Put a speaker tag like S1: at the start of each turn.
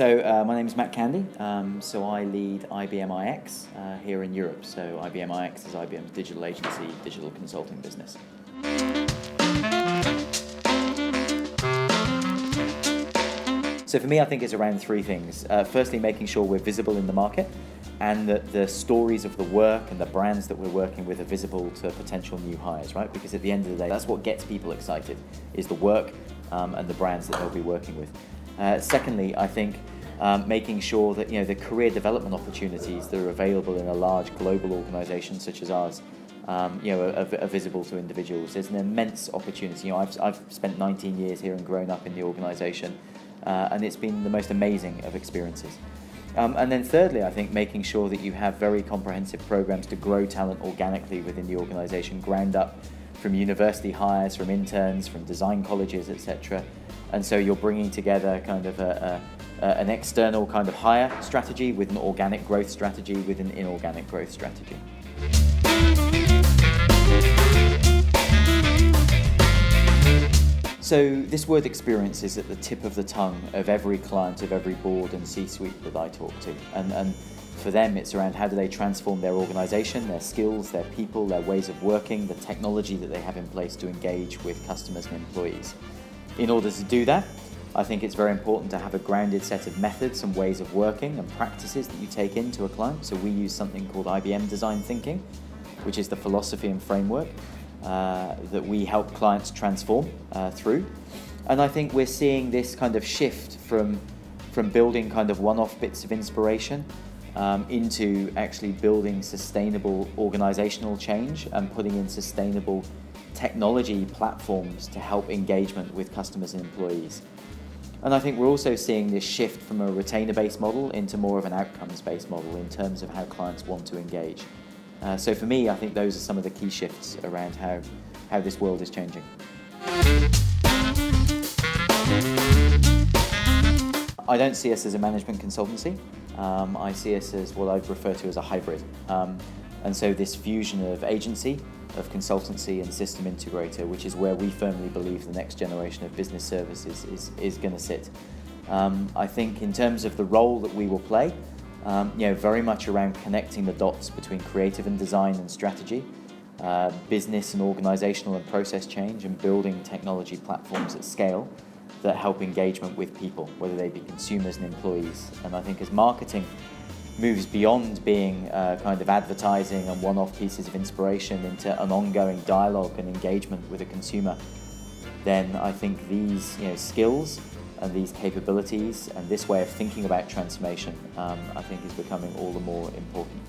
S1: My name is Matt Candy. So I lead IBM iX here in Europe. So IBM iX is IBM's digital agency, digital consulting business. So for me, I think it's around three things. Firstly, making sure we're visible in the market and that the stories of the work and the brands that we're working with are visible to potential new hires, right? Because at the end of the day, that's what gets people excited, is the work and the brands that they'll be working with. Secondly, I think making sure that the career development opportunities that are available in a large global organisation such as ours, are visible to individuals. There's an immense opportunity. I've spent 19 years here and grown up in the organisation, and it's been the most amazing of experiences. And then thirdly, I think making sure that you have very comprehensive programs to grow talent organically within the organisation, ground up from university hires, from interns, from design colleges, etc. And so you're bringing together kind of an external kind of hire strategy with an organic growth strategy with an inorganic growth strategy. So this word experience is at the tip of the tongue of every client, of every board and C-suite that I talk to. And for them, it's around how do they transform their organization, their skills, their people, their ways of working, the technology that they have in place to engage with customers and employees. In order to do that, I think it's very important to have a grounded set of methods and ways of working and practices that you take into a client. So we use something called IBM Design Thinking, which is the philosophy and framework that we help clients transform through. And I think we're seeing this kind of shift from building kind of one-off bits of inspiration into actually building sustainable organizational change and putting in sustainable technology platforms to help engagement with customers and employees. And I think we're also seeing this shift from a retainer-based model into more of an outcomes-based model in terms of how clients want to engage. So for me, I think those are some of the key shifts around how this world is changing. I don't see us as a management consultancy. I see us as what I'd refer to as a hybrid. And so this fusion of agency, of consultancy and system integrator, which is where we firmly believe the next generation of business services is going to sit. I think in terms of the role that we will play, very much around connecting the dots between creative and design and strategy, business and organizational and process change, and building technology platforms at scale that help engagement with people, whether they be consumers and employees. And I think as marketing moves beyond being kind of advertising and one-off pieces of inspiration into an ongoing dialogue and engagement with a consumer, then I think these skills and these capabilities and this way of thinking about transformation, I think is becoming all the more important.